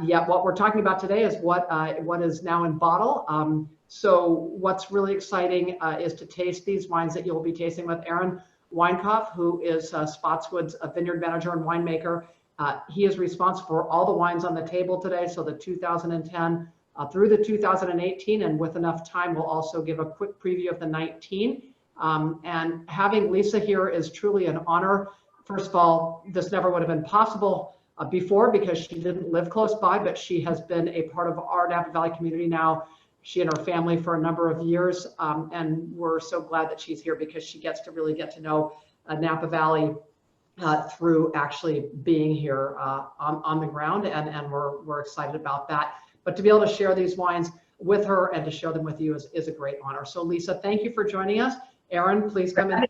Yeah, what we're talking about today is what is now in bottle. So what's really exciting is to taste these wines that you'll be tasting with Aron Weinkauf, who is Spottswoode's vineyard manager and winemaker. He is responsible for all the wines on the table today, so the 2010 through the 2018, and with enough time, we'll also give a quick preview of the 19. And having Lisa here is truly an honor. First of all, this never would have been possible before because she didn't live close by, but she has been a part of our Napa Valley community now, she and her family, for a number of years. And we're so glad that she's here because she gets to really get to know Napa Valley through actually being here on the ground, and we're excited about that. But to be able to share these wines with her and to share them with you is a great honor. So Lisa, thank you for joining us. Aron, please come in.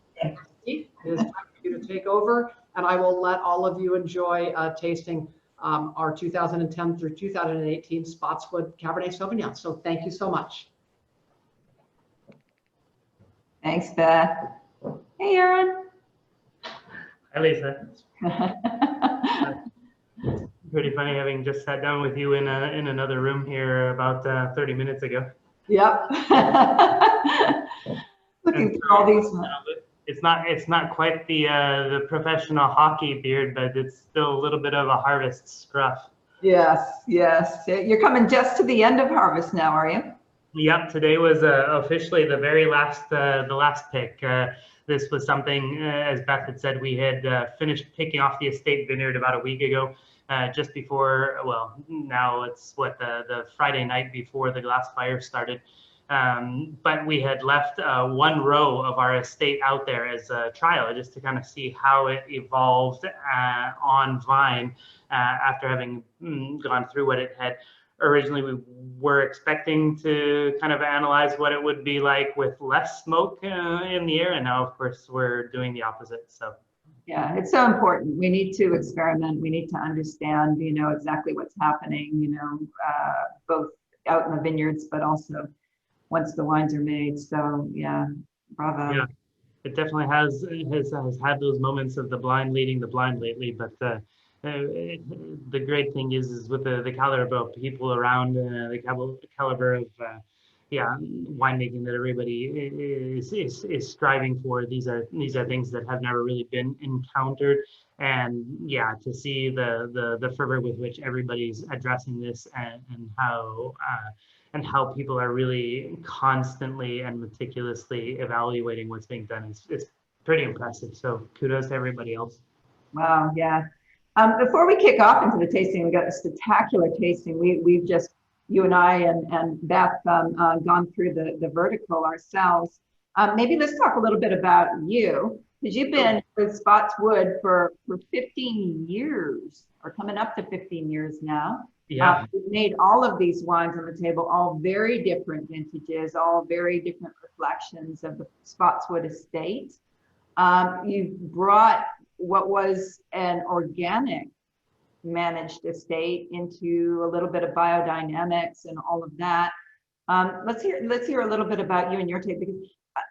It is time for you to take over, and I will let all of you enjoy tasting our 2010 through 2018 Spottswoode Cabernet Sauvignon. So thank you so much. Thanks, Beth. Hey, Aron. Hi, Lisa. Pretty funny having just sat down with you in another room here about 30 minutes ago. Yep. Looking through all these. It's not quite the professional hockey beard, but it's still a little bit of a harvest scruff. Yes, yes. You're coming just to the end of harvest now, are you? Yep. Today was officially the very last the last pick. This was something, as Beth had said, we had finished picking off the estate vineyard about a week ago. Just before, well, now it's what, the Friday night before the glass fire started. But we had left one row of our estate out there as a trial, just to kind of see how it evolved on vine after having gone through what it had. Originally, we were expecting to kind of analyze what it would be like with less smoke in the air, and now, of course, we're doing the opposite. So. Yeah, it's so important. We need to experiment. We need to understand, exactly what's happening, both out in the vineyards, but also once the wines are made. So yeah, bravo. Yeah, it definitely has had those moments of the blind leading the blind lately. But the great thing is with the caliber of people around, the caliber of winemaking that everybody is striving for. These are things that have never really been encountered, and yeah, to see the fervor with which everybody's addressing this and how people are really constantly and meticulously evaluating what's being done is pretty impressive. So kudos to everybody else. Wow, yeah. Before we kick off into the tasting, we got a spectacular tasting. We've just, you and I and Beth, gone through the vertical ourselves. Maybe let's talk a little bit about you, because you've been with Spottswoode for 15 years, or coming up to 15 years now. Yeah. You've made all of these wines on the table, all very different vintages, all very different reflections of the Spottswoode Estate. You've brought what was an organic managed estate into a little bit of biodynamics and all of that. Let's hear a little bit about you and your take, because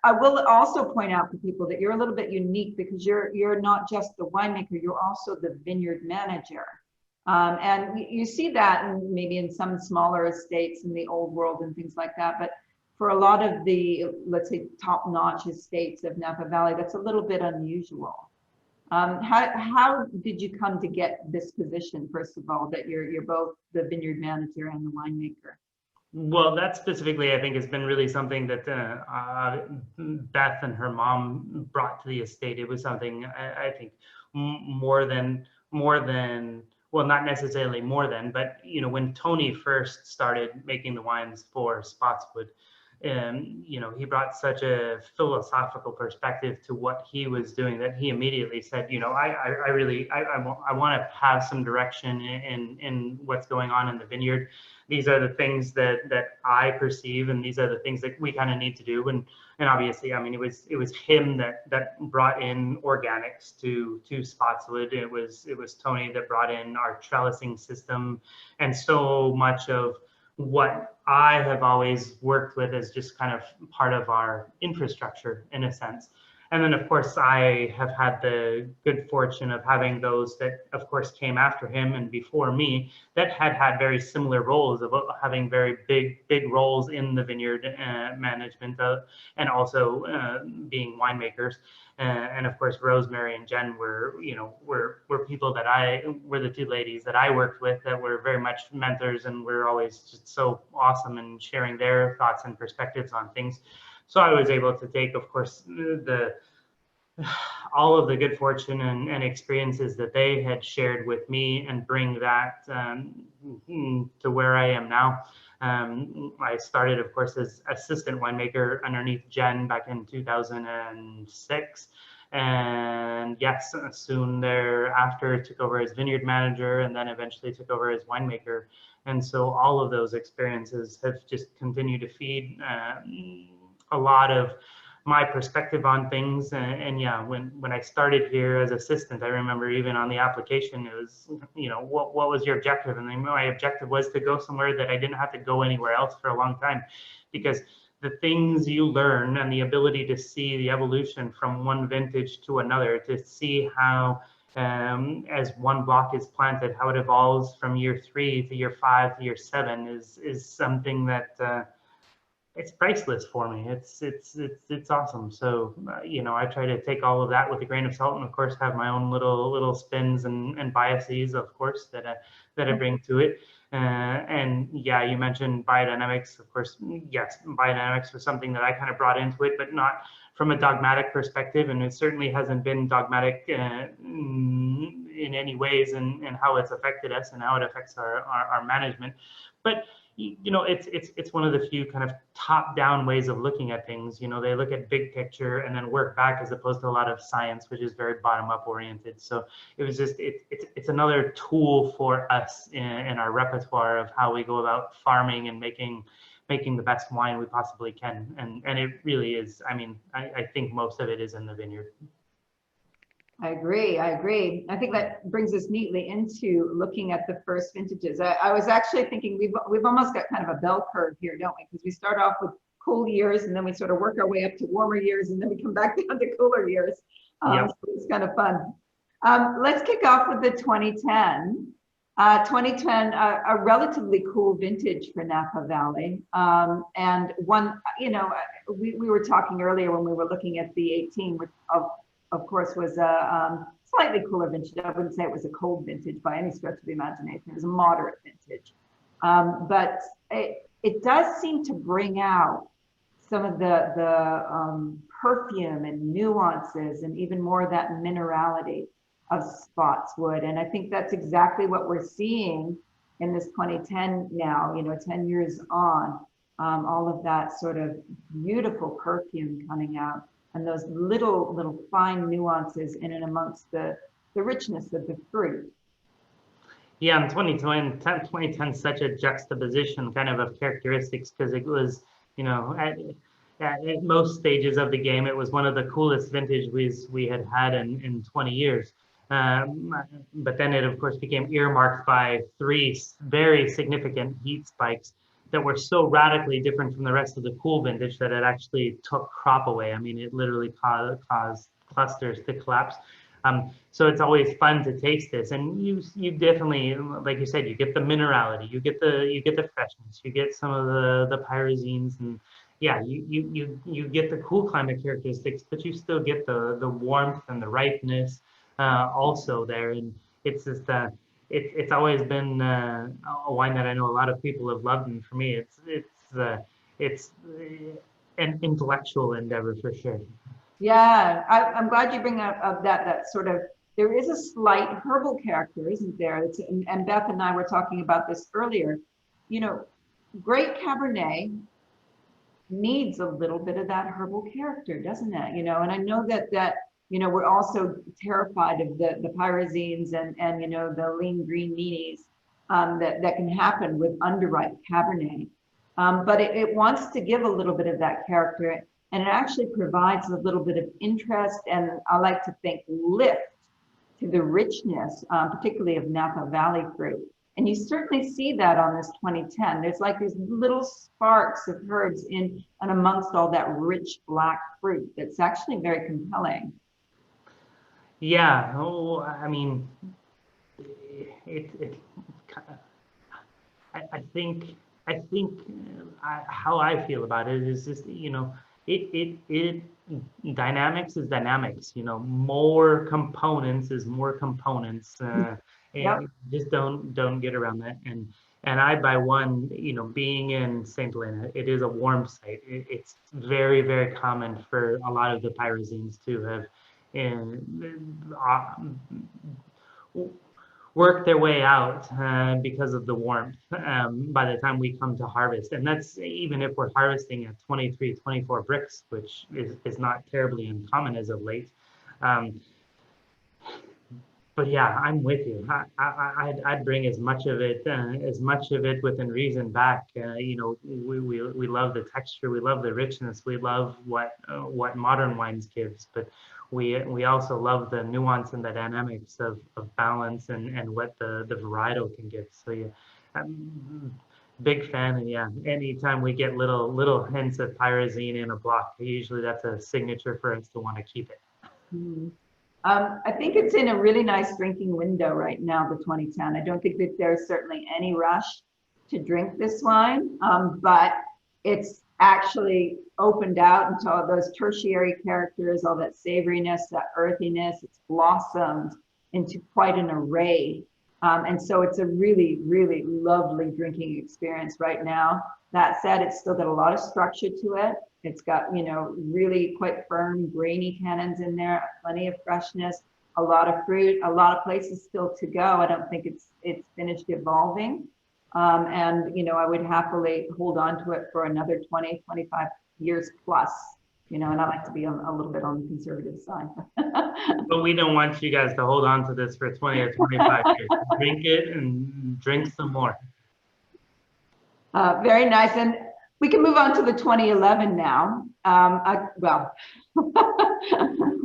I will also point out to people that you're a little bit unique because you're not just the winemaker, you're also the vineyard manager. And you see that maybe in some smaller estates in the old world and things like that, but for a lot of the, let's say, top-notch estates of Napa Valley, that's a little bit unusual. How did you come to get this position, first of all, that you're both the vineyard manager and the winemaker? Well, that specifically, I think, has been really something that Beth and her mom brought to the estate. It was something I think more than, well, not necessarily more than, but when Tony first started making the wines for Spottswoode, he brought such a philosophical perspective to what he was doing that he immediately said, I want to have some direction in what's going on in the vineyard. These are the things that I perceive, and these are the things that we kind of need to do. And obviously, I mean, it was him that brought in organics to Spottswoode. It was Tony that brought in our trellising system, and so much of what I have always worked with as just kind of part of our infrastructure in a sense. And then, of course, I have had the good fortune of having those that, of course, came after him and before me that had very similar roles of having very big roles in the vineyard management and also being winemakers. And of course, Rosemary and Jen were, were people that were the two ladies that I worked with that were very much mentors and were always just so awesome in sharing their thoughts and perspectives on things. So I was able to take, of course, all of the good fortune and experiences that they had shared with me and bring that to where I am now. I started, of course, as assistant winemaker underneath Jen back in 2006. And yes, soon thereafter took over as vineyard manager and then eventually took over as winemaker. And so all of those experiences have just continued to feed a lot of my perspective on things. And yeah, when I started here as assistant, I remember even on the application, it was, what was your objective? And then my objective was to go somewhere that I didn't have to go anywhere else for a long time, because the things you learn and the ability to see the evolution from one vintage to another, to see how as one block is planted, how it evolves from year 3 to year 5 to year 7 is something that it's priceless for me. It's awesome. So I try to take all of that with a grain of salt, and of course have my own little spins and biases, of course, that I bring to it. And yeah, you mentioned biodynamics. Of course, yes, biodynamics was something that I kind of brought into it, but not from a dogmatic perspective, and it certainly hasn't been dogmatic in any ways in how it's affected us and how it affects our management. But it's one of the few kind of top-down ways of looking at things. They look at big picture and then work back, as opposed to a lot of science, which is very bottom-up oriented. So it was just it's another tool for us in our repertoire of how we go about farming and making the best wine we possibly can. And it really is. I mean, I think most of it is in the vineyard. I agree. I think that brings us neatly into looking at the first vintages. I was actually thinking we've almost got kind of a bell curve here, don't we? Because we start off with cool years and then we sort of work our way up to warmer years and then we come back down to cooler years. Yep. So it's kind of fun. Let's kick off with the 2010. 2010, a relatively cool vintage for Napa Valley. And one, we were talking earlier when we were looking at the 18, which of course was a slightly cooler vintage. I wouldn't say it was a cold vintage by any stretch of the imagination. It was a moderate vintage. But it does seem to bring out some of the perfume and nuances and even more of that minerality of Spottswoode. And I think that's exactly what we're seeing in this 2010 now, 10 years on, all of that sort of beautiful perfume coming out and those little fine nuances in and amongst the richness of the fruit. Yeah, in 2010 such a juxtaposition kind of characteristics, because it was, at most stages of the game, it was one of the coolest vintages we had in 20 years. But then it, of course, became earmarked by 3 very significant heat spikes that were so radically different from the rest of the cool vintage that it actually took crop away. I mean, it literally caused clusters to collapse. So it's always fun to taste this, and you definitely, like you said, you get the minerality, you get the freshness, you get some of the pyrazines, and yeah, you get the cool climate characteristics, but you still get the warmth and the ripeness also there. And it's just it's always been a wine that I know a lot of people have loved, and for me, it's an intellectual endeavor for sure. Yeah, I'm glad you bring up that sort of, there is a slight herbal character, isn't there? And Beth and I were talking about this earlier. Great Cabernet needs a little bit of that herbal character, doesn't it? And I know that we're also terrified of the pyrazines and the lean green meanies that can happen with underripe Cabernet. But it wants to give a little bit of that character, and it actually provides a little bit of interest, and I like to think lift to the richness, particularly of Napa Valley fruit. And you certainly see that on this 2010. There's like these little sparks of herbs in and amongst all that rich black fruit that's actually very compelling. Yeah, oh, I mean, it how I feel about it is just, dynamics is dynamics, more components is more components, Yep. and just don't get around that. And I, by one, being in St. Helena, it is a warm site. It's very, very common for a lot of the pyrazines to have work their way out because of the warmth by the time we come to harvest. And that's even if we're harvesting at 23, 24 bricks, which is not terribly uncommon as of late. But yeah, I'm with you. I'd bring as much of it within reason back. We love the texture, we love the richness, we love what modern wines gives, but we also love the nuance and the dynamics of balance and what the varietal can give. So yeah, I'm big fan. And yeah, anytime we get little hints of pyrazine in a block, usually that's a signature for us to want to keep it. Mm. I think it's in a really nice drinking window right now, the 2010. I don't think that there's certainly any rush to drink this wine, but it's actually opened out into all those tertiary characters, all that savoriness, that earthiness. It's blossomed into quite an array. And so it's a really, really lovely drinking experience right now. That said, it's still got a lot of structure to it. It's got, really quite firm, grainy tannins in there, plenty of freshness, a lot of fruit, a lot of places still to go. I don't think it's finished evolving. And, I would happily hold on to it for another 20, 25 years plus, and I like to be a little bit on the conservative side. But we don't want you guys to hold on to this for 20 or 25 years. Drink it and drink some more. Very nice. And we can move on to the 2011 now.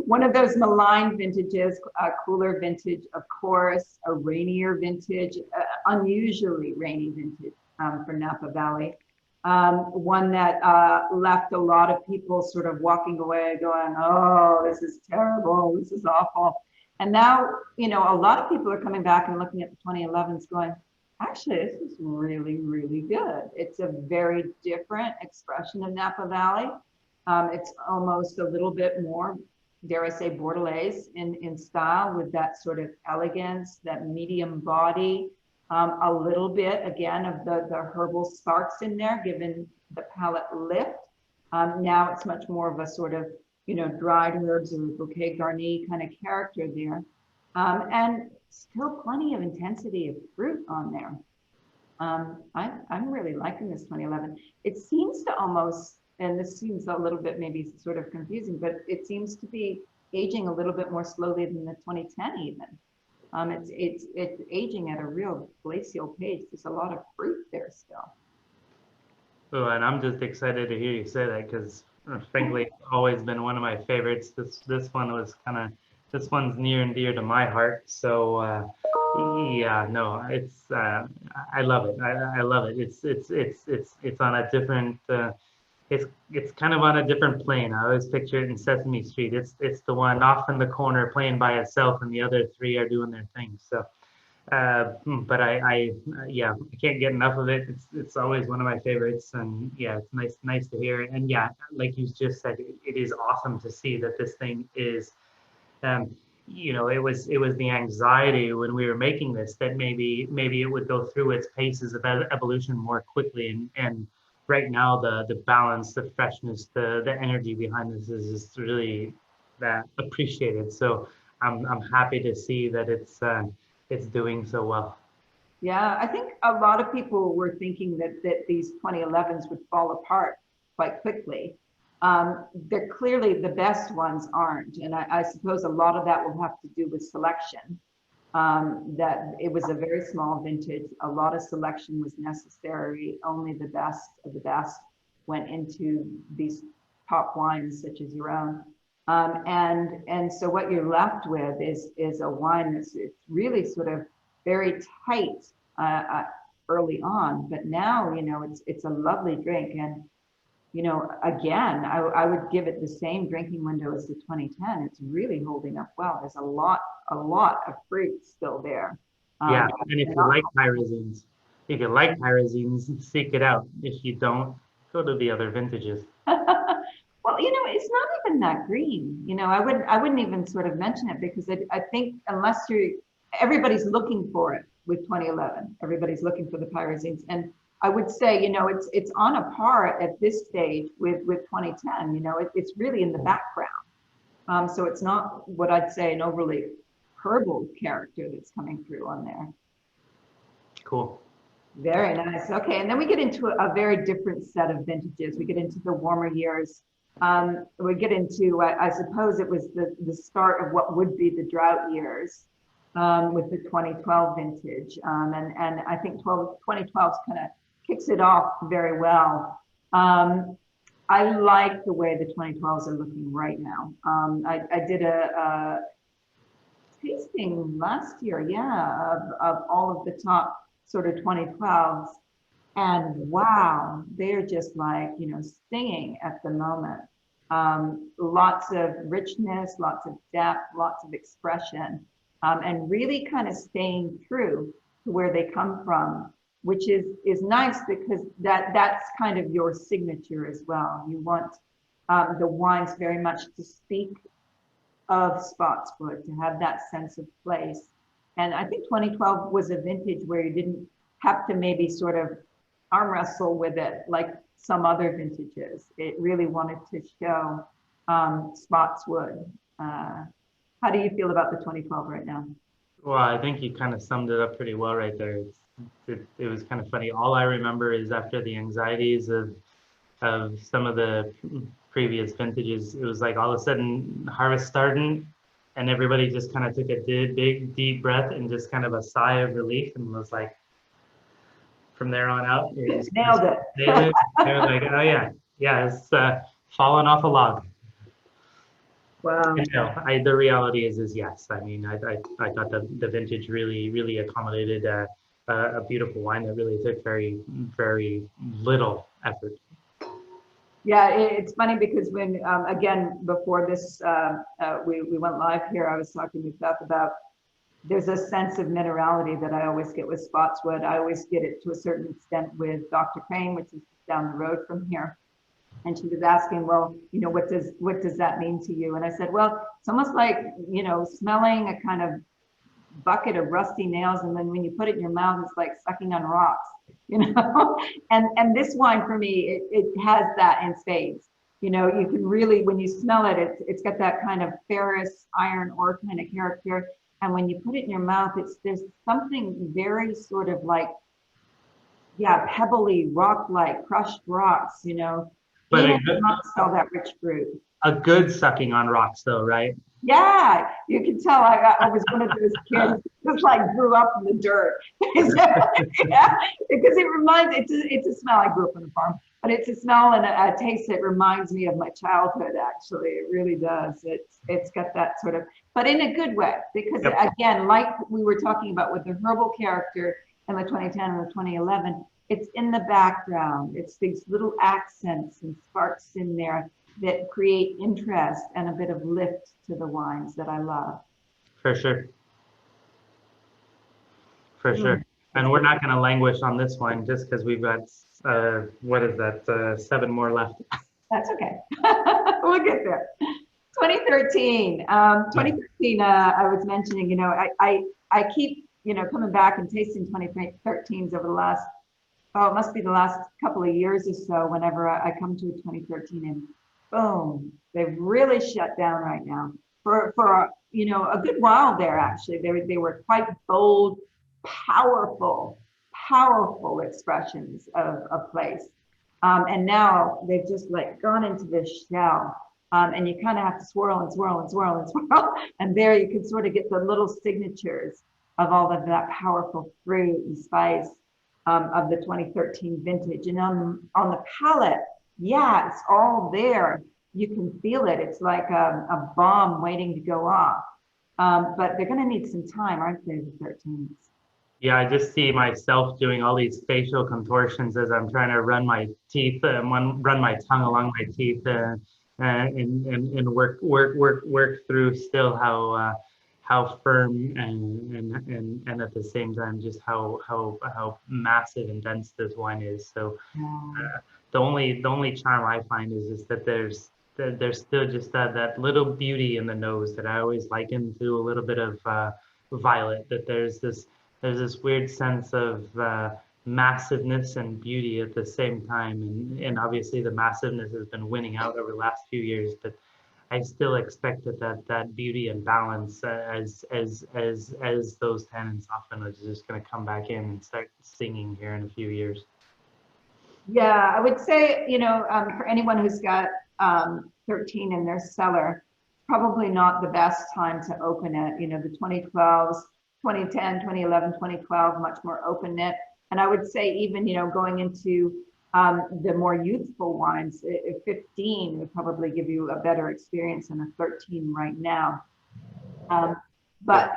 One of those maligned vintages, a cooler vintage, of course, a rainier vintage, unusually rainy vintage for Napa Valley. One that left a lot of people sort of walking away going, oh, this is terrible, this is awful. And now, a lot of people are coming back and looking at the 2011s going, actually, this is really, really good. It's a very different expression of Napa Valley. It's almost a little bit more, dare I say, Bordelaise in style, with that sort of elegance, that medium body, a little bit, again, of the herbal sparks in there, given the palate lift. Now it's much more of a sort of, dried herbs or bouquet garni kind of character there. And still plenty of intensity of fruit on there. I'm really liking this 2011. It seems to almost, and this seems a little bit maybe sort of confusing, but it seems to be aging a little bit more slowly than the 2010 even. It's aging at a real glacial pace. There's a lot of fruit there still. Oh, and I'm just excited to hear you say that because, frankly, it's always been one of my favorites. This one's near and dear to my heart. So yeah, no, it's I love it. I love it. It's on a different. It's kind of on a different plane. I always picture it in Sesame Street. It's the one off in the corner playing by itself, and the other three are doing their thing. So, but I can't get enough of it. It's always one of my favorites, and yeah, it's nice to hear it. And yeah, like you just said, it is awesome to see that this thing is. It was the anxiety when we were making this that maybe it would go through its paces of evolution more quickly, and right now the balance, the freshness, the energy behind this is really appreciated. So I'm happy to see that it's doing so well. Yeah, I think a lot of people were thinking that these 2011s would fall apart quite quickly. They're clearly the best ones aren't, and I suppose a lot of that will have to do with selection. That it was a very small vintage. A lot of selection was necessary. Only the best of the best went into these top wines, such as your own. And so what you're left with is a wine that's, it's really sort of very tight early on, but now, you know, it's a lovely drink. And, you know, again, I would give it the same drinking window as the 2010. It's really holding up well. There's a lot of fruit still there. Yeah, and if you like pyrazines, seek it out. If you don't, go to the other vintages. Well, you know, it's not even that green. You know, I wouldn't even sort of mention it, because I think unless everybody's looking for it with 2011. Everybody's looking for the pyrazines, and I would say, you know, it's on a par at this stage with 2010. You know, it's really in the background. So it's not what I'd say an overly herbal character that's coming through on there. Cool. Very nice. Okay, and then we get into a very different set of vintages. We get into the warmer years. We get into, I suppose it was the start of what would be the drought years with the 2012 vintage. And I think 2012 kind of kicks it off very well. I like the way the 2012s are looking right now. I did a tasting last year, yeah, of all of the top sort of 2012s. And wow, they're just like, you know, singing at the moment. Lots of richness, lots of depth, lots of expression, and really kind of staying true to where they come from, which is nice, because that's kind of your signature as well. You want the wines very much to speak of Spottswoode, to have that sense of place. And I think 2012 was a vintage where you didn't have to maybe sort of arm wrestle with it like some other vintages. It really wanted to show Spottswoode. How do you feel about the 2012 right now? Well, I think you kind of summed it up pretty well right there. It was kind of funny. All I remember is after the anxieties of some of the previous vintages, it was like all of a sudden harvest started, and everybody just kind of took a big deep breath and just kind of a sigh of relief, and was like, from there on out, Nailed it. They were like, oh yeah, it's falling off a log. Wow. And no, the reality is yes. I mean, I thought the vintage really accommodated a beautiful wine that really took very little effort. Yeah, it's funny because when, again, before this, we went live here, I was talking with Beth about, there's a sense of minerality that I always get with Spottswoode. I always get it to a certain extent with Dr. Crane, which is down the road from here. And she was asking, well, you know, what does that mean to you? And I said, well, it's almost like, you know, smelling a kind of bucket of rusty nails, and then when you put it in your mouth, it's like sucking on rocks, you know. And this wine for me, it has that in spades. You know, you can really, when you smell it, it's got that kind of ferrous iron ore kind of character. And when you put it in your mouth, there's something very sort of like, yeah, pebbly, rock-like, crushed rocks, you know. But not smell that rich fruit. A good sucking on rocks, though, right? Yeah, you can tell I was one of those kids just like grew up in the dirt. Yeah, because it reminds, it's a smell. I grew up on a farm, but it's a smell and a taste that reminds me of my childhood. Actually, it really does. It's got that sort of, but in a good way, because again, like we were talking about with the herbal character in the 2010 and the 2011, it's in the background. It's these little accents and sparks in there that create interest and a bit of lift to the wines that I love. For sure. For sure. And we're not going to languish on this one just because we've got, what is that, 7 more left. That's okay. We'll get there. 2013. 2013, I was mentioning, you know, I keep, you know, coming back and tasting 2013s over the last, it must be the last couple of years or so, whenever I come to a 2013 and boom, they've really shut down right now for you know, a good while there. Actually, they were quite bold, powerful expressions of place, and now they've just like gone into this shell, and you kind of have to swirl and swirl and swirl and swirl, and there you can sort of get the little signatures of all of that powerful fruit and spice of the 2013 vintage. And on the palate, yeah, it's all there. You can feel it. It's like a bomb waiting to go off. But they're going to need some time, aren't they, the 13s? Yeah, I just see myself doing all these facial contortions as I'm trying to run my teeth, run my tongue along my teeth, and work through still how firm and at the same time just how massive and dense this wine is. So Yeah. the only charm I find is just that there's still just that little beauty in the nose that I always liken to a little bit of violet. That there's this weird sense of massiveness and beauty at the same time, and obviously the massiveness has been winning out over the last few years, but I still expect that beauty and balance as those tannins soften is just going to come back in and start singing here in a few years. Yeah, I would say, for anyone who's got 13 in their cellar, probably not the best time to open it. The 2012s, 2010, 2011, 2012, much more open it. And I would say even, going into the more youthful wines, 15 would probably give you a better experience than a 13 right now. But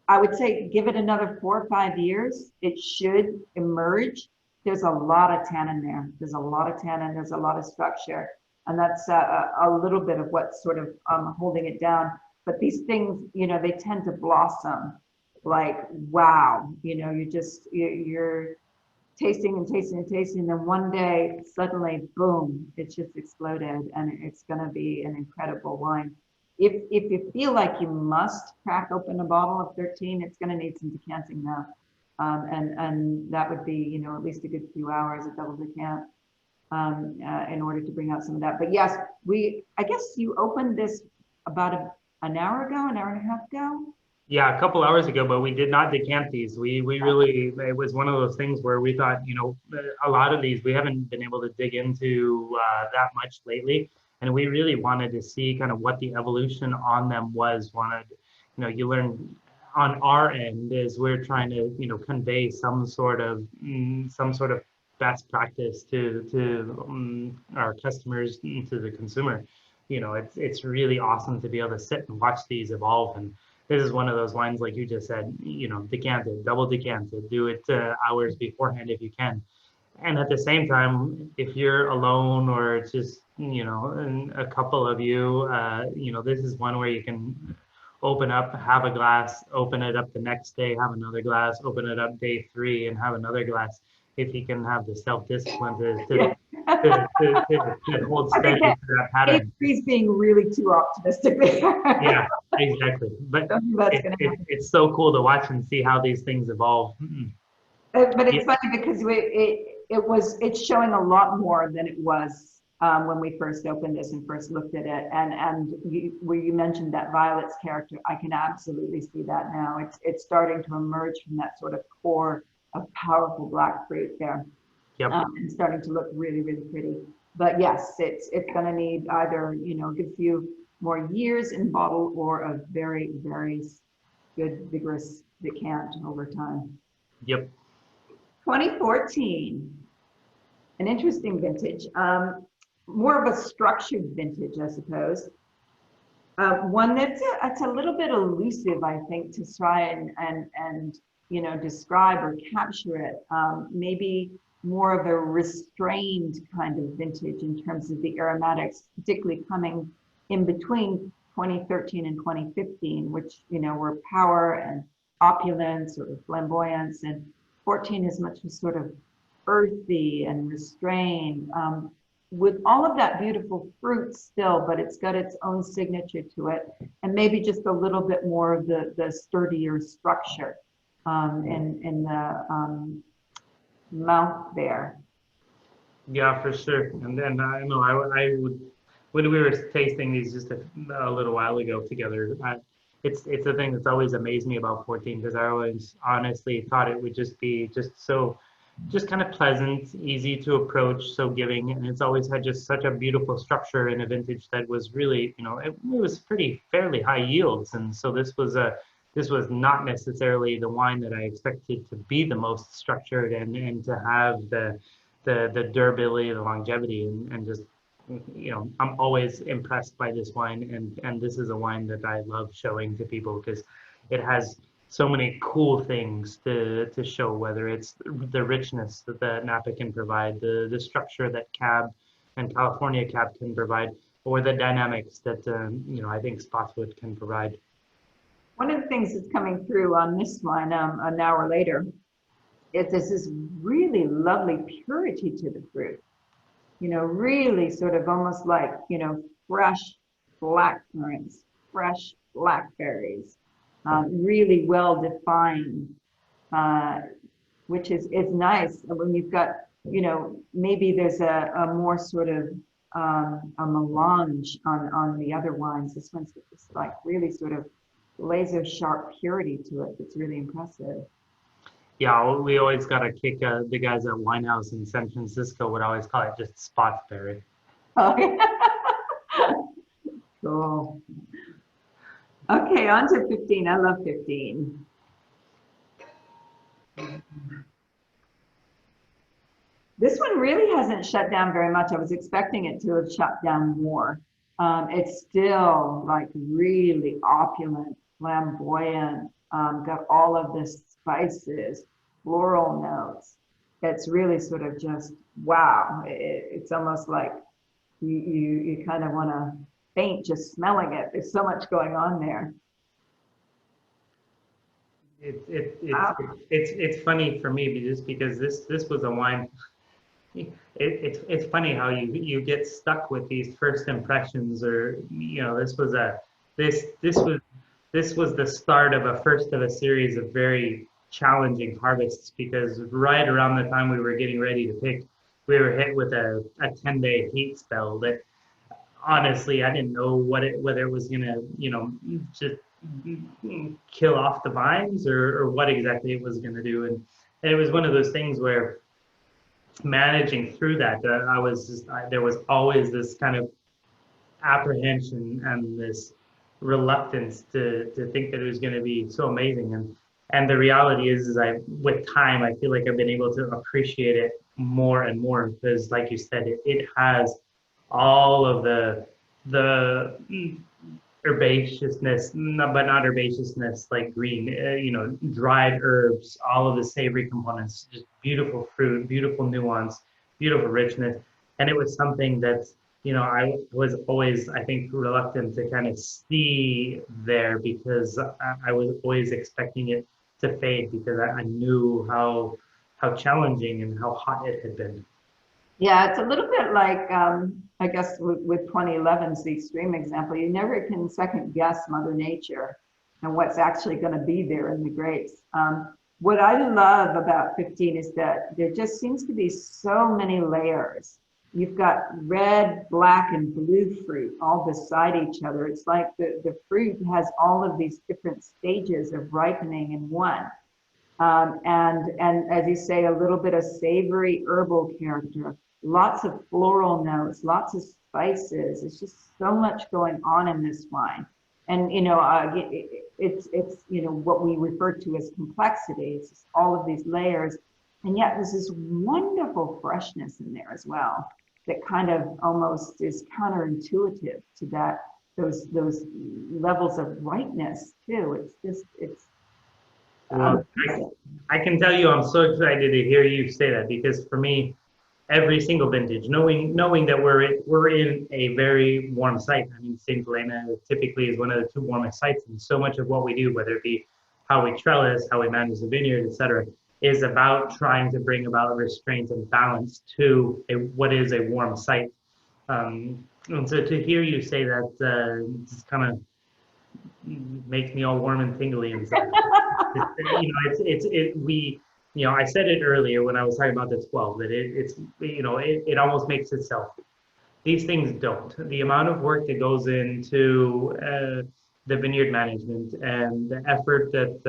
I would say give it another 4 or 5 years. It should emerge. There's a lot of tannin there. There's a lot of tannin. There's a lot of structure. And that's a little bit of what's sort of holding it down. But these things, they tend to blossom like, wow, you're tasting and tasting and tasting. And then one day, suddenly, boom, it's just exploded. And it's going to be an incredible wine. If you feel like you must crack open a bottle of 13, it's going to need some decanting now. And that would be, at least a good few hours of double decant in order to bring out some of that. But yes, I guess you opened this about an hour ago, an hour and a half ago. Yeah, a couple hours ago, but we did not decant these. We really, it was one of those things where we thought, a lot of these we haven't been able to dig into that much lately. And we really wanted to see kind of what the evolution on them was. You learn on our end is we're trying to, convey some sort of best practice to our customers, to the consumer. It's really awesome to be able to sit and watch these evolve. And this is one of those wines, like you just said, decanted, double decanted, do it hours beforehand if you can. And at the same time, if you're alone or it's just, a couple of you, this is one where you can open up, have a glass, open it up the next day, have another glass, open it up day 3 and have another glass. If you can have the self-discipline to hold steady to that pattern. He's being really too optimistic. Yeah, exactly. But it's so cool to watch and see how these things evolve. But it's funny because it's showing a lot more than it was when we first opened this and first looked at it. And where you mentioned that Violet's character, I can absolutely see that now. It's starting to emerge from that sort of core of powerful black fruit there. Yep. And starting to look really, really pretty. But yes, it's going to need either, a good few more years in bottle or a very, very good, vigorous decant over time. Yep. 2014, an interesting vintage, more of a structured vintage, I suppose. One that's a little bit elusive, I think, to try and describe or capture it. Maybe more of a restrained kind of vintage in terms of the aromatics, particularly coming in between 2013 and 2015, which, were power and opulence or flamboyance, and 14 is much sort of earthy and restrained, with all of that beautiful fruit still, but it's got its own signature to it, and maybe just a little bit more of the sturdier structure in the mouth there. Yeah, for sure. And then I know I would, when we were tasting these just a little while ago together, it's a thing that's always amazed me about 14, because I always honestly thought it would just be just kind of pleasant, easy to approach, so giving, and it's always had just such a beautiful structure in a vintage that was really, it was fairly high yields, and so this was not necessarily the wine that I expected to be the most structured and to have the durability, the longevity, and just, I'm always impressed by this wine, and this is a wine that I love showing to people because it has so many cool things to show, whether it's the richness that the Napa can provide, the structure that Cab and California Cab can provide, or the dynamics that I think Spottswoode can provide. One of the things that's coming through on this wine an hour later is this really lovely purity to the fruit. Really sort of almost like, fresh black currants, fresh blackberries, really well defined, which is nice when you've got, maybe there's a more sort of a melange on the other wines. This one's just like really sort of laser sharp purity to it. It's really impressive. Yeah, we always got to kick the guys at Winehouse in San Francisco would always call it just Spottsberry. Oh, yeah. Cool. Okay, on to 15. I love 15. This one really hasn't shut down very much. I was expecting it to have shut down more. It's still like really opulent, flamboyant, got all of the spices, floral notes. It's really sort of just, wow. It's almost like you kind of want to faint just smelling it. There's so much going on there. It's funny for me just because this was a wine. It's funny how you get stuck with these first impressions, or this was the start of a first of a series of very challenging harvests, because right around the time we were getting ready to pick, we were hit with a 10-day heat spell that honestly I didn't know whether it was gonna just kill off the vines or what exactly it was gonna do, and it was one of those things where managing through that, there was always this kind of apprehension and this reluctance to think that it was going to be so amazing. And the reality is with time, I feel like I've been able to appreciate it more and more, because like you said, it has all of the herbaceousness, but not herbaceousness like green, dried herbs, all of the savory components, just beautiful fruit, beautiful nuance, beautiful richness. And it was something that, I was always, I think, reluctant to kind of see there, because I was always expecting it to fade, because I knew how challenging and how hot it had been. Yeah, it's a little bit like, I guess, with 2011's the extreme example. You never can second guess Mother Nature and what's actually going to be there in the grapes. What I love about 15 is that there just seems to be so many layers. You've got red, black, and blue fruit all beside each other. It's like the fruit has all of these different stages of ripening in one. And as you say, a little bit of savory herbal character, lots of floral notes, lots of spices. It's just so much going on in this wine. And, it's what we refer to as complexity. It's just all of these layers. And yet there's this wonderful freshness in there as well that kind of almost is counterintuitive to those levels of ripeness too. Well, I can tell you, I'm so excited to hear you say that, because for me, every single vintage, knowing that we're in a very warm site. I mean, St. Helena typically is one of the two warmest sites, and so much of what we do, whether it be how we trellis, how we manage the vineyard, etc., is about trying to bring about restraint and balance to what is a warm site. And so to hear you say that, just kind of makes me all warm and tingly inside. I said it earlier when I was talking about the 12, that it almost makes itself. These things don't. The amount of work that goes into the vineyard management and the effort that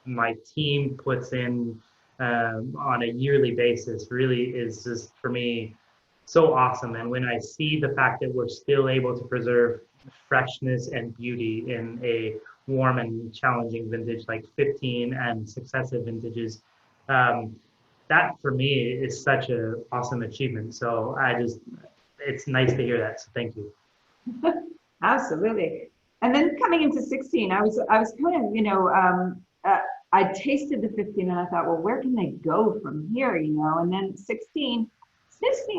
my team puts in on a yearly basis really is just, for me, so awesome. And when I see the fact that we're still able to preserve freshness and beauty in a warm and challenging vintage like 15 and successive vintages, that for me is such an awesome achievement. So it's nice to hear that. So thank you. Absolutely. And then coming into 16, I was kind of, you know, I tasted the 15 and I thought, well, where can they go from here, you know? And then 16,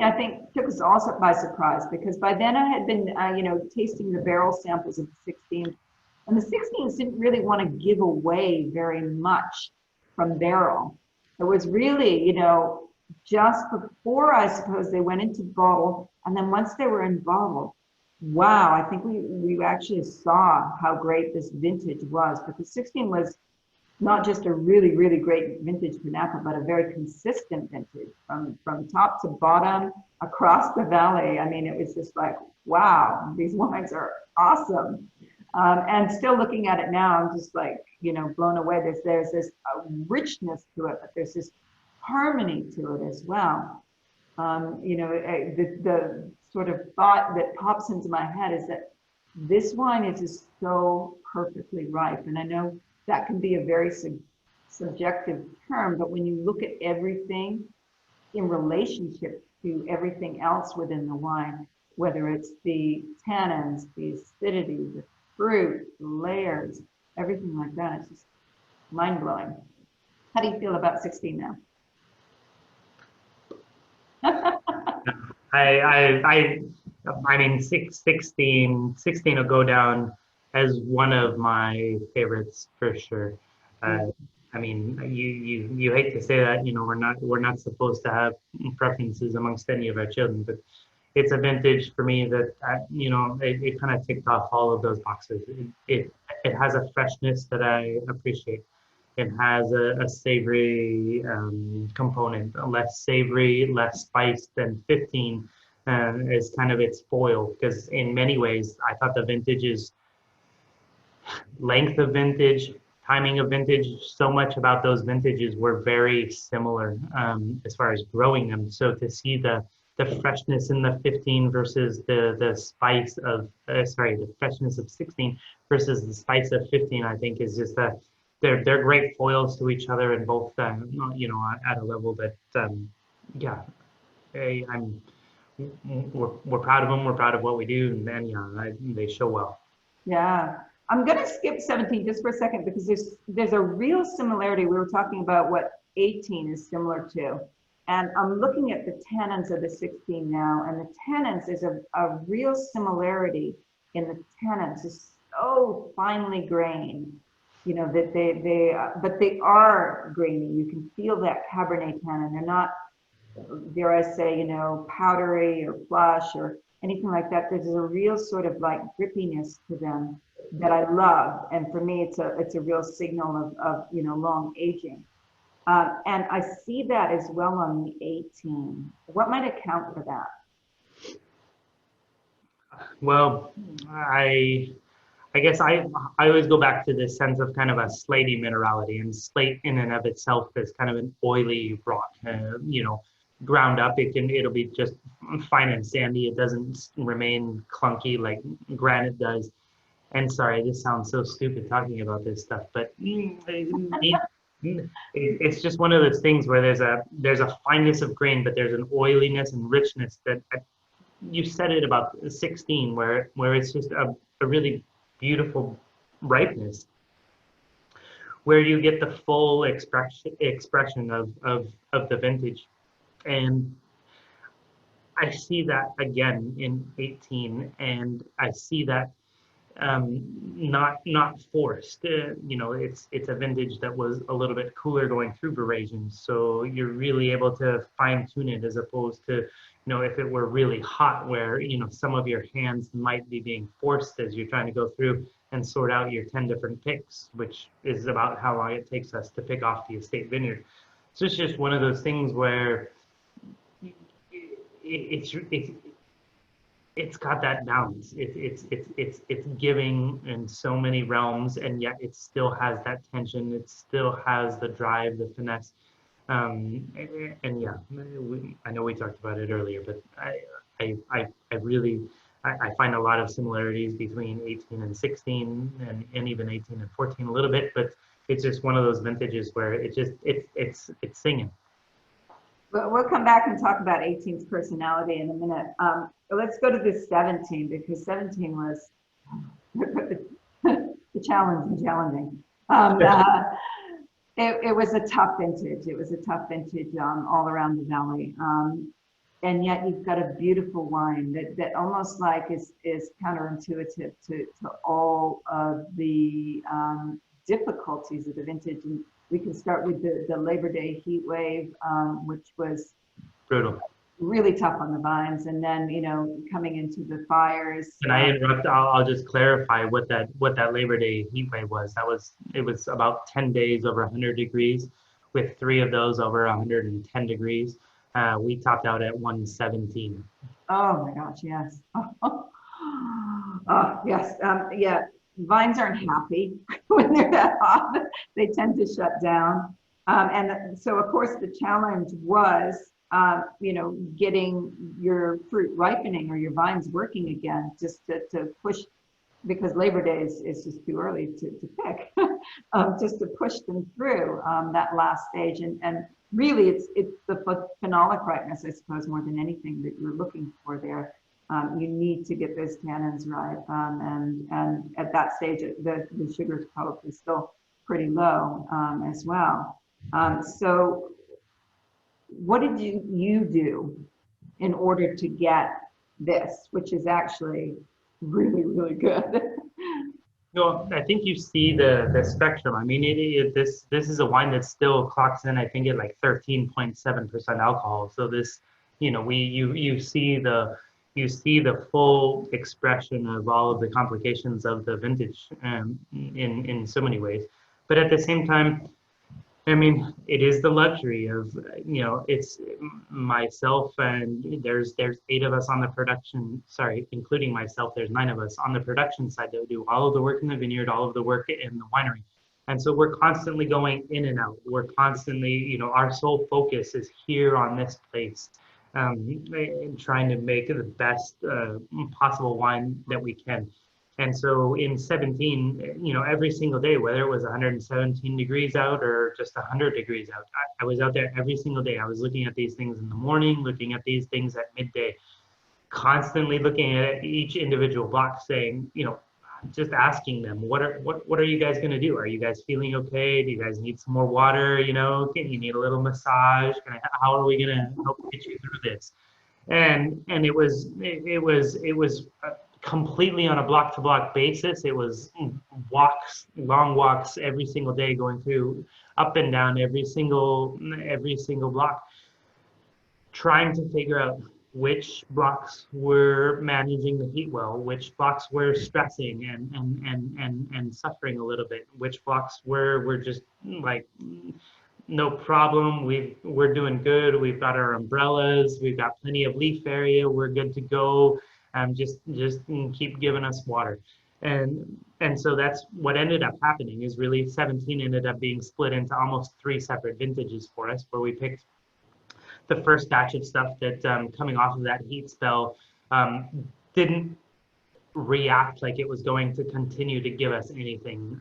I think took us all by surprise, because by then I had been, you know, tasting the barrel samples of the 16, and the 16s didn't really want to give away very much from barrel. It was really, you know, just before, I suppose, they went into bottle, and then once they were in bottle, wow, I think we actually saw how great this vintage was. But the 16 was not just a really, really great vintage for Napa, but a very consistent vintage from top to bottom across the valley. I mean, it was just like, wow, these wines are awesome. And still looking at it now, I'm just like, you know, blown away. There's this richness to it, but there's this harmony to it as well. You know, the sort of thought that pops into my head is that this wine is just so perfectly ripe. And I know that can be a very subjective term, but when you look at everything in relationship to everything else within the wine, whether it's the tannins, the acidity, the fruit, the layers, everything like that, it's just mind-blowing. How do you feel about 16 now? I mean, 16 will go down as one of my favorites for sure. I mean, you hate to say that, you know, we're not supposed to have preferences amongst any of our children, but it's a vintage for me that, you know, it kind of ticked off all of those boxes. It has a freshness that I appreciate. It has a savory component, less savory, less spice than 15 is kind of its foil, because in many ways, I thought the vintages, length of vintage, timing of vintage, so much about those vintages were very similar as far as growing them. So to see the freshness in the 15 versus the spice of, the freshness of 16 versus the spice of 15, I think is just that they're great foils to each other, and both, you know, at a level that, yeah, we're proud of them. We're proud of what we do, and yeah, they show well. Yeah. I'm going to skip 17 just for a second, because there's a real similarity. We were talking about what 18 is similar to. And I'm looking at the tannins of the 16 now, and the tannins is a real similarity in the tannins. It's so finely grained, you know, that but they are grainy. You can feel that Cabernet tannin. They're not, dare I say, you know, powdery or flush or anything like that. There's a real sort of like grippiness to them that I love, and for me, it's a real signal of you know, long aging, and I see that as well on the 18. What might account for that? Well, I guess I always go back to this sense of kind of a slaty minerality, and slate in and of itself is kind of an oily rock. You know, ground up, it'll be just fine and sandy. It doesn't remain clunky like granite does. And sorry, this sounds so stupid talking about this stuff, but it's just one of those things where there's a fineness of grain, but there's an oiliness and richness that you said it about 16, where it's just a really beautiful ripeness, where you get the full expression of the vintage. And I see that again in 18, and I see that not forced. You know, it's a vintage that was a little bit cooler going through verations, so you're really able to fine tune it, as opposed to, you know, if it were really hot, where, you know, some of your hands might be being forced as you're trying to go through and sort out your 10 different picks, which is about how long it takes us to pick off the estate vineyard. So it's just one of those things where it's got that balance. It's giving in so many realms, and yet it still has that tension. It still has the drive, the finesse. And yeah, I know we talked about it earlier, but I find a lot of similarities between 18 and 16, and even 18 and 14 a little bit. But it's just one of those vintages where it's singing. We'll come back and talk about 18's personality in a minute. Let's go to this 17, because 17 was, the challenging. It was a tough vintage. It was a tough vintage all around the valley. And yet you've got a beautiful wine that almost like is counterintuitive to all of the difficulties of the vintage. And we can start with the Labor Day heat wave, which was Brutal. really tough on the vines, and then coming into the fires. Can I interrupt? I'll just clarify what that Labor Day heat wave was. It was about 10 days over 100 degrees, with 3 of those over 110 degrees. We topped out at 117. Oh my gosh, yes. Yes. Yeah. Vines aren't happy when they're that hot. They tend to shut down. And so, of course, the challenge was, getting your fruit ripening or your vines working again, just to push, because Labor Day is just too early to pick, just to push them through that last stage. And really, it's the phenolic ripeness, I suppose, more than anything that you're looking for there. You need to get those tannins ripe, and at that stage, the sugar is probably still pretty low as well. So what did you do in order to get this, which is actually really, really good? Well, I think you see the spectrum. I mean, this is a wine that still clocks in, I think, at like 13.7% alcohol. So this, you see the full expression of all of the complications of the vintage in so many ways. But at the same time, I mean, it is the luxury of, it's myself, and there's 8 of us on the production, sorry, including myself, there's 9 of us on the production side that do all of the work in the vineyard, all of the work in the winery. And so we're constantly going in and out. We're constantly, our sole focus is here on this place, trying to make the best possible wine that we can. And so in 17, every single day, whether it was 117 degrees out or just 100 degrees out, I was out there every single day. I was looking at these things in the morning, looking at these things at midday, constantly looking at each individual block, saying, just asking them, what are you guys going to do? Are you guys feeling okay? Do you guys need some more water? Can you need a little massage? How are we going to help get you through this? And it was completely on a block-to-block basis. It was long walks every single day, going through up and down every single block, trying to figure out which blocks were managing the heat well, which blocks were stressing and suffering a little bit, which blocks were just like, no problem, we're doing good, we've got our umbrellas, we've got plenty of leaf area, we're good to go. Just keep giving us water. And so that's what ended up happening, is really 17 ended up being split into almost 3 separate vintages for us, where we picked the first batch of stuff that coming off of that heat spell didn't react like it was going to continue to give us anything,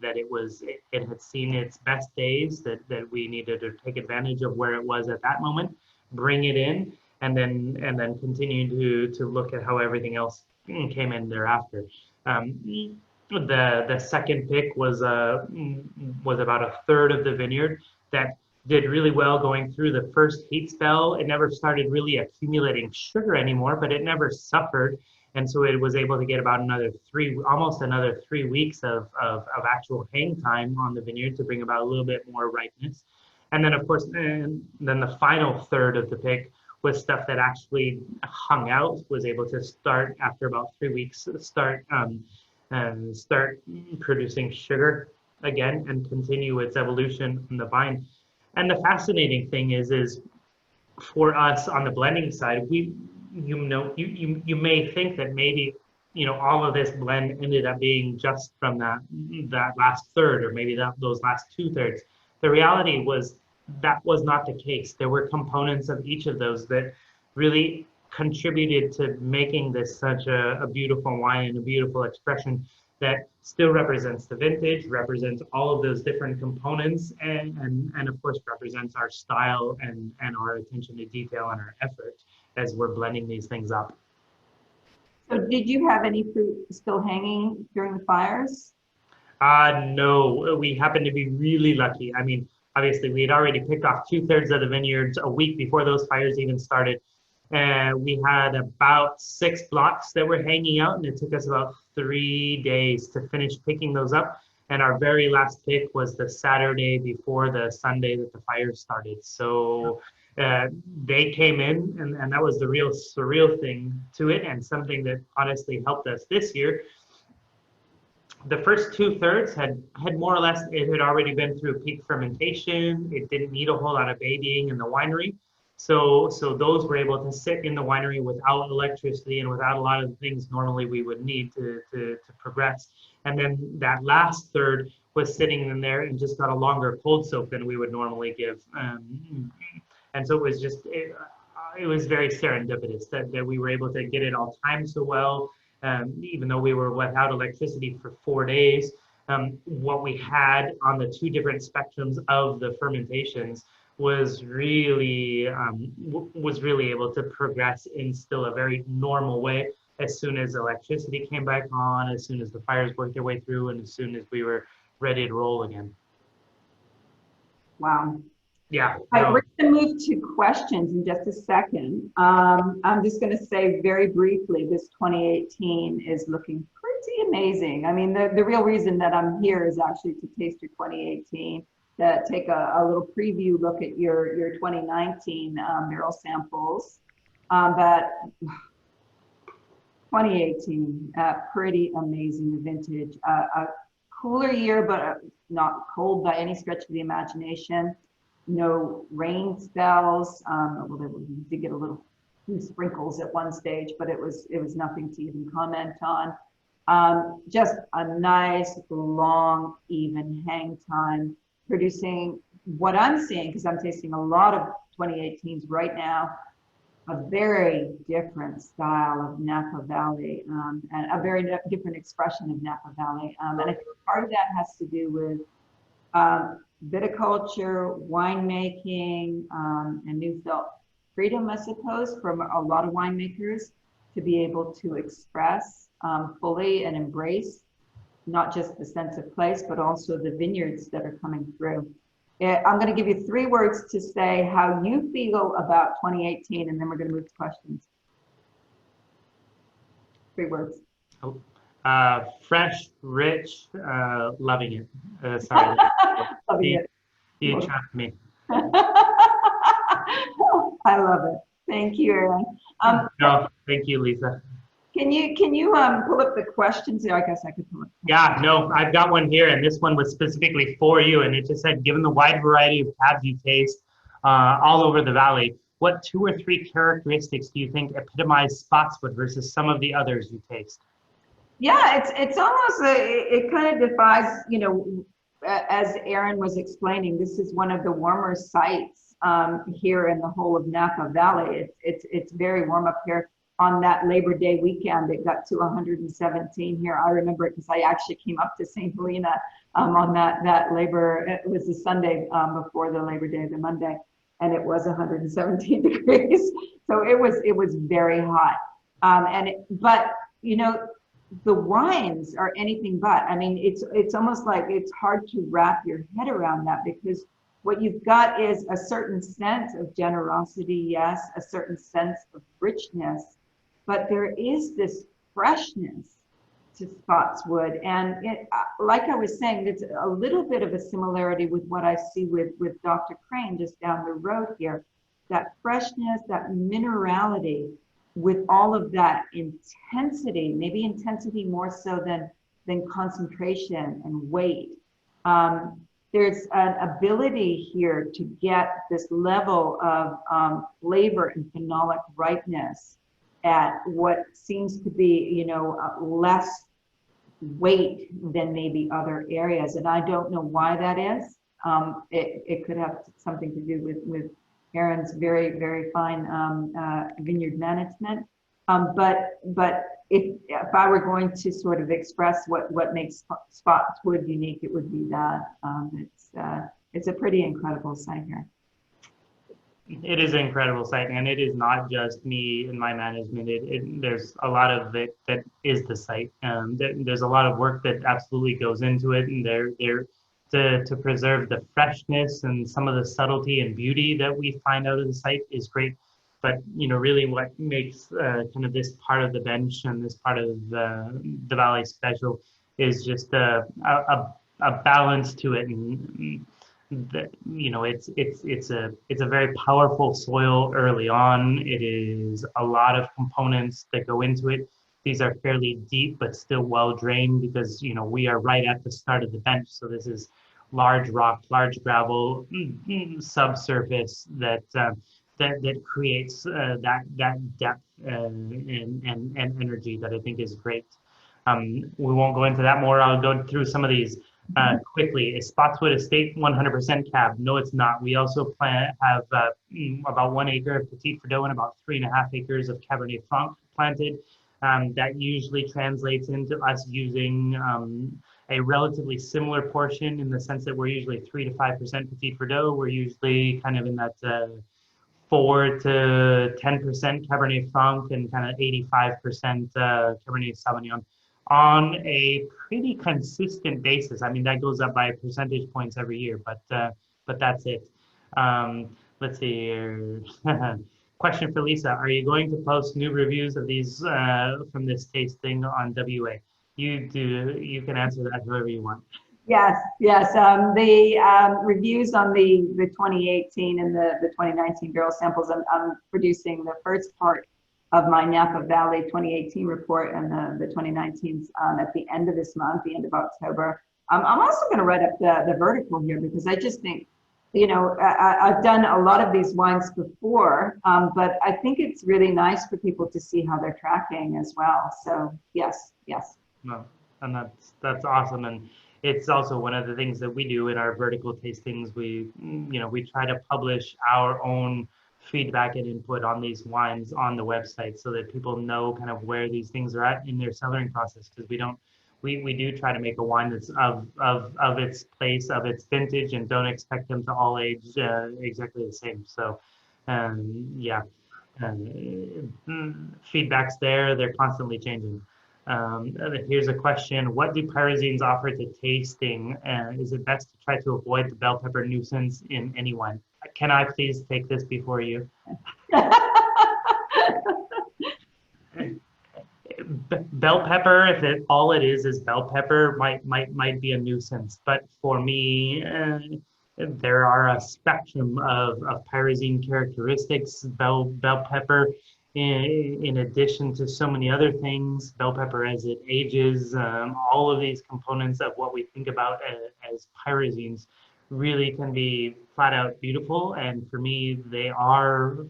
that it had seen its best days, that we needed to take advantage of where it was at that moment, bring it in, and then continue to look at how everything else came in thereafter. The second pick was about 1/3 of the vineyard that did really well going through the first heat spell. It never started really accumulating sugar anymore, but it never suffered. And so it was able to get about almost another 3 weeks of actual hang time on the vineyard to bring about a little bit more ripeness. And then, of course, then the final third of the pick was stuff that actually hung out, was able to start after about 3 weeks, start producing sugar again and continue its evolution in the vine. And the fascinating thing is for us on the blending side, you may think that maybe all of this blend ended up being just from that last third, or maybe those last 2/3. The reality was that was not the case. There were components of each of those that really contributed to making this such a beautiful wine and a beautiful expression that still represents the vintage, represents all of those different components, and of course represents our style and our attention to detail and our effort as we're blending these things up. So did you have any fruit still hanging during the fires? No, we happened to be really lucky. I mean, obviously, we had already picked off 2/3 of the vineyards a week before those fires even started. And we had about 6 blocks that were hanging out, and it took us about 3 days to finish picking those up. And our very last pick was the Saturday before the Sunday that the fire started. So they came in, and that was the real surreal thing to it, and something that honestly helped us this year. The first 2/3 had more or less, it had already been through peak fermentation. It didn't need a whole lot of babying in the winery. So those were able to sit in the winery without electricity and without a lot of the things normally we would need to progress. And then that last third was sitting in there and just got a longer cold soak than we would normally give. And so it was just, it was very serendipitous that we were able to get it all timed so well. Even though we were without electricity for 4 days, what we had on the 2 different spectrums of the fermentations was really able to progress in still a very normal way as soon as electricity came back on, as soon as the fires worked their way through, and as soon as we were ready to roll again. Wow. Yeah. All right, we're going to move to questions in just a second. I'm just going to say very briefly, this 2018 is looking pretty amazing. I mean, the real reason that I'm here is actually to taste your 2018, to take a little preview look at your 2019 barrel samples. But 2018, pretty amazing vintage. A cooler year, but not cold by any stretch of the imagination. No rain spells. Well, we did get a little few sprinkles at one stage, but it was nothing to even comment on. Just a nice, long, even hang time, producing what I'm seeing, because I'm tasting a lot of 2018s right now, a very different style of Napa Valley, and a very different expression of Napa Valley. And I think part of that has to do with viticulture, winemaking, and newfound freedom, I suppose, from a lot of winemakers to be able to express fully and embrace not just the sense of place, but also the vineyards that are coming through. I'm going to give you 3 words to say how you feel about 2018, and then we're going to move to questions. 3 words. Oh. Fresh, rich, loving it. Sorry. Loving it. You trapped me. I love it. Thank you, Aron. No, thank you, Lisa. Can you pull up the questions there? I guess I could pull up. Yeah, no, I've got one here, and this one was specifically for you, and it just said, given the wide variety of cabs you taste all over the valley, what 2 or 3 characteristics do you think epitomize Spottswoode versus some of the others you taste? Yeah, it's almost it kind of defies, you know, as Aron was explaining, this is one of the warmer sites here in the whole of Napa Valley. It's very warm up here. On that Labor Day weekend, it got to 117 here. I remember it because I actually came up to St. Helena on that Labor, it was the Sunday before the Labor Day, the Monday, and it was 117 degrees. So it was very hot. But you know, the wines are anything but. I mean, it's almost like it's hard to wrap your head around that, because what you've got is a certain sense of generosity, yes, a certain sense of richness, but there is this freshness to Spottswoode. And like I was saying, it's a little bit of a similarity with what I see with Dr. Crane just down the road here. That freshness, that minerality, with all of that intensity, maybe intensity more so than concentration and weight. There's an ability here to get this level of flavor and phenolic ripeness at what seems to be, you know, less weight than maybe other areas. And I don't know why that is. It could have something to do with Aron's very, very fine vineyard management. But if I were going to sort of express what makes Spottswoode unique, it would be that. It's a pretty incredible site here. It is an incredible site, and it is not just me and my management. There's a lot of it that is the site. There's a lot of work that absolutely goes into it, and there to preserve the freshness and some of the subtlety and beauty that we find out of the site is great. But really, what makes kind of this part of the bench and this part of the valley special is just a balance to it, and it's a very powerful soil early on. It is a lot of components that go into it. These are fairly deep but still well drained because we are right at the start of the bench, so this is large rock, large gravel, subsurface that creates that depth and energy that I think is great. We won't go into that more. I'll go through some of these quickly. Is Spottswoode Estate 100% cab? No, it's not. We also have about 1 acre of Petit Verdot and about 3.5 acres of Cabernet Franc planted. That usually translates into us using a relatively similar portion in the sense that we're usually 3 to 5% Petit Verdot. We're usually kind of in that 4 to 10% Cabernet Franc and kind of 85% Cabernet Sauvignon on a pretty consistent basis. I mean, that goes up by percentage points every year, but that's it. Let's see here. Question for Lisa: are you going to post new reviews of these from this tasting on WA? You can answer that however you want. Yes. The reviews on the 2018 and the 2019 barrel samples, I'm producing the first part of my Napa Valley 2018 report, and the 2019s at the end of this month, the end of October. I'm also going to write up the vertical here because I just think, I've done a lot of these wines before, but I think it's really nice for people to see how they're tracking as well. So yes. No, and that's awesome. And it's also one of the things that we do in our vertical tastings. We try to publish our own feedback and input on these wines on the website so that people know kind of where these things are at in their cellaring process, because we do try to make a wine that's of its place, of its vintage, and don't expect them to all age exactly the same. So feedback's there, they're constantly changing. Here's a question: what do pyrazines offer to tasting? Is it best to try to avoid the bell pepper nuisance in any wine? Can I please take this before you? Bell pepper, if all it is bell pepper, might be a nuisance. But for me, there are a spectrum of pyrazine characteristics. Bell pepper, in addition to so many other things, bell pepper as it ages, all of these components of what we think about as pyrazines really can be flat out beautiful. And for me, they are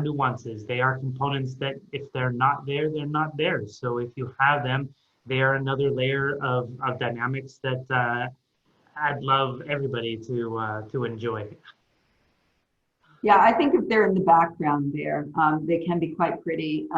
nuances. They are components that if they're not there, they're not there. So if you have them, they are another layer of dynamics that I'd love everybody to enjoy. Yeah, I think if they're in the background there, they can be quite pretty.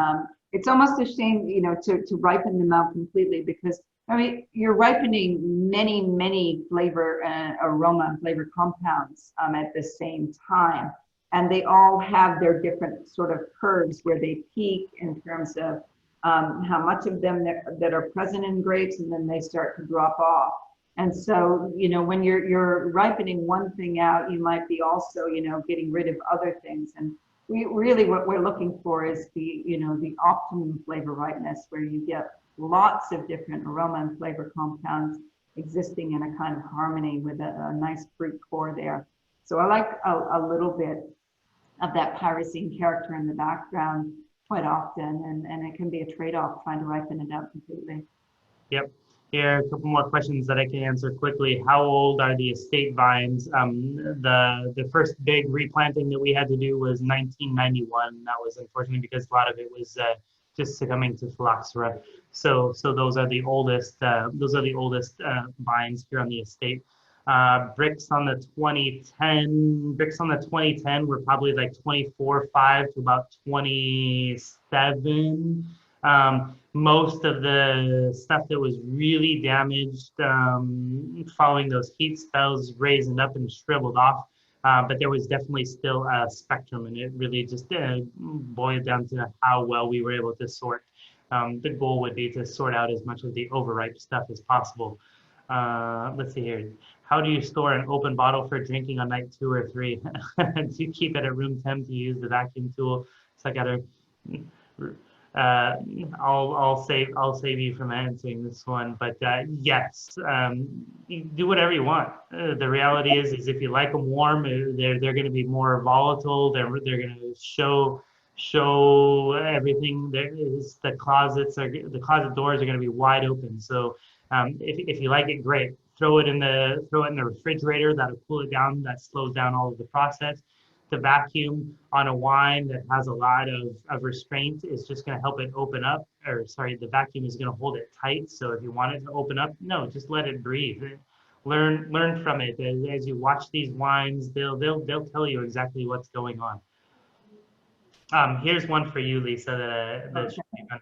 It's almost a shame, to ripen them out completely, because I mean, you're ripening many flavor and aroma and flavor compounds at the same time. And they all have their different sort of curves where they peak in terms of how much of them that are present in grapes, and then they start to drop off. And so, when you're ripening one thing out, you might be also, getting rid of other things. And what we're looking for is the optimum flavor ripeness, where you get lots of different aroma and flavor compounds existing in a kind of harmony with a nice fruit core there. So I like a little bit of that pyrazine character in the background quite often, and it can be a trade-off trying to ripen it out completely. Yep. Here, a couple more questions that I can answer quickly. How old are the estate vines? The first big replanting that we had to do was 1991. That was unfortunately because a lot of it was just succumbing to phylloxera. So those are the oldest. Those are the oldest vines here on the estate. Bricks on the 2010 were probably like 24.5 to about 27. Most of the stuff that was really damaged following those heat spells raised up and shriveled off But there was definitely still a spectrum, and it really just boiled down to how well we were able to sort. The goal would be to sort out as much of the overripe stuff as possible. Let's see here. How do you store an open bottle for drinking on night 2 or 3? Do you keep it at room temp? Do you use the vacuum tool? So I gotta. I'll save you from answering this one, but yes, you do whatever you want. The reality is if you like them warm, they're going to be more volatile. They're going to show everything. The closet doors are going to be wide open. So if you like it, great. Throw it in the refrigerator. That'll cool it down. That slows down all of the process. The vacuum on a wine that has a lot of restraint is just going to help it open up, or sorry, the vacuum is going to hold it tight. So if you want it to open up, no, just let it breathe. Learn from it. As you watch these wines, they'll tell you exactly what's going on. Here's one for you, Lisa, that should be fun.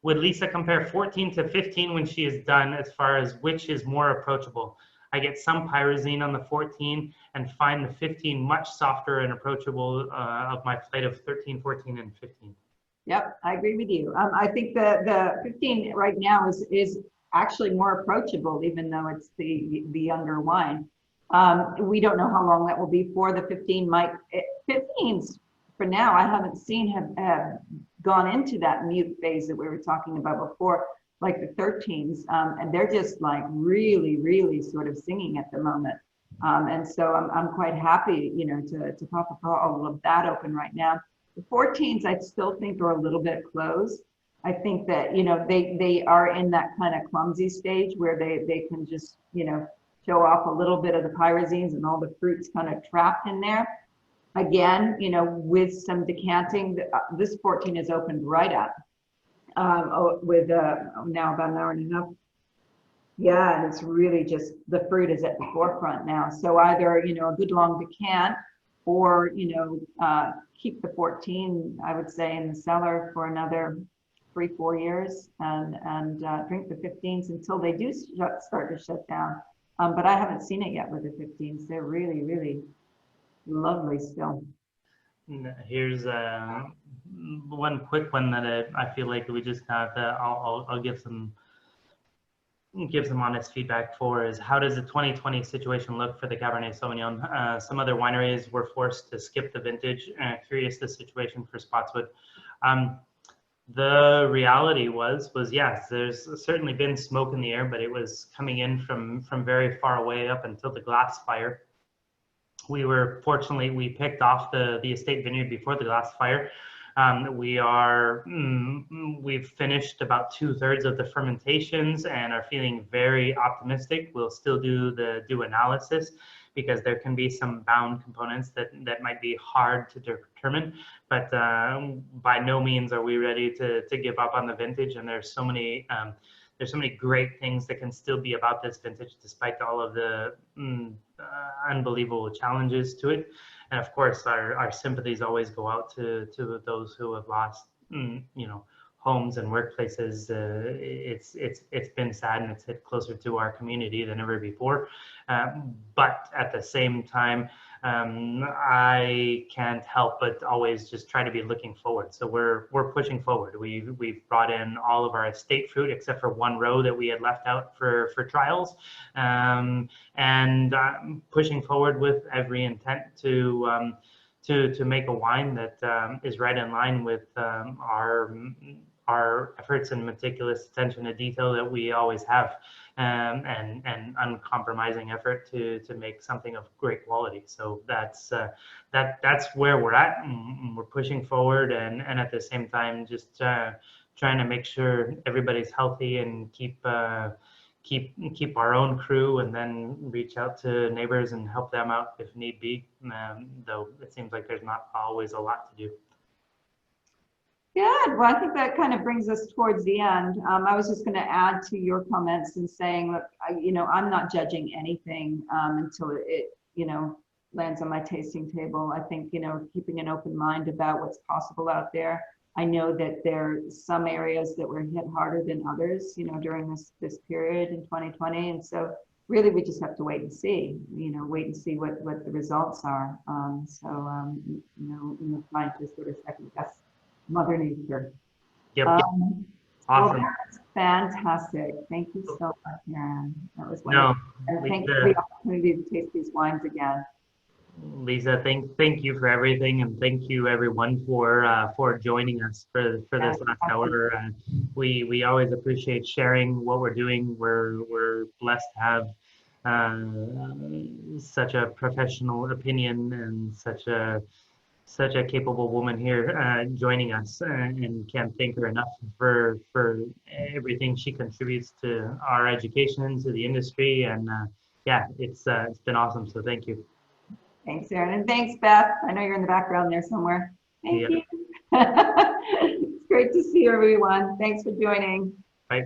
Would Lisa compare 14 to 15 when she is done as far as which is more approachable? I get some pyrazine on the 14 and find the 15 much softer and approachable of my plate of 13, 14, and 15. Yep, I agree with you. I think the 15 right now is actually more approachable, even though it's the younger wine. We don't know how long that will be for. The 15s for now, I haven't seen have gone into that mute phase that we were talking about before, like the 13s, and they're just like really, really sort of singing at the moment. And so I'm quite happy, to pop all of that open right now. The 14s, I still think are a little bit closed. I think that, they are in that kind of clumsy stage where they can just, show off a little bit of the pyrazines and all the fruits kind of trapped in there. Again, with some decanting, this 14 is opened right up. With now about an hour and a half. Yeah, and it's really just the fruit is at the forefront now. So either a good long decant, or keep the 14, I would say, in the cellar for another 3-4 years, and drink the 15s until they do start to shut down. But I haven't seen it yet with the 15s. They're really, really lovely still. Here's one quick one that I feel like we just have. I'll give some honest feedback for is how does the 2020 situation look for the Cabernet Sauvignon? Some other wineries were forced to skip the vintage. Curious the situation for Spottswoode. The reality was yes, there's certainly been smoke in the air, but it was coming in from very far away up until the glass fire. We picked off the estate vineyard before the glass fire. We've finished about 2/3 of the fermentations and are feeling very optimistic. We'll still do analysis because there can be some bound components that might be hard to determine, but by no means are we ready to give up on the vintage. And there's so many great things that can still be about this vintage despite all of the unbelievable challenges to it. And of course, our sympathies always go out to those who have lost, homes and workplaces. It's been sad, and it's hit closer to our community than ever before. But at the same time, I can't help but always just try to be looking forward. So we're pushing forward. We've brought in all of our estate fruit except for one row that we had left out for trials, and pushing forward with every intent to make a wine that is right in line with our efforts and meticulous attention to detail that we always have, and uncompromising effort to make something of great quality. So that's where we're at, and we're pushing forward, and at the same time just trying to make sure everybody's healthy and keep our own crew, and then reach out to neighbors and help them out if need be, though it seems like there's not always a lot to do. Good. Well, I think that kind of brings us towards the end. I was just going to add to your comments and saying, look, I'm not judging anything until it, lands on my tasting table. I think, keeping an open mind about what's possible out there. I know that there are some areas that were hit harder than others, during this period in 2020. And so really we just have to wait and see, wait and see what the results are. Trying to sort of second guess Mother Nature. Yep. Well, Awesome. that's fantastic. Thank you so much, Aron. That was No, wonderful. And thank you for the opportunity to taste these wines again. Lisa, thank you for everything, and thank you everyone for joining us for this last hour. We always appreciate sharing what we're doing. We're blessed to have such a professional opinion and such a capable woman here joining us, and can't thank her enough for everything she contributes to our education, to the industry, and yeah, it's been awesome. So thank you. Thanks, Aron. And thanks, Beth. I know you're in the background there somewhere. Thank you. It's great to see everyone. Thanks for joining. Bye.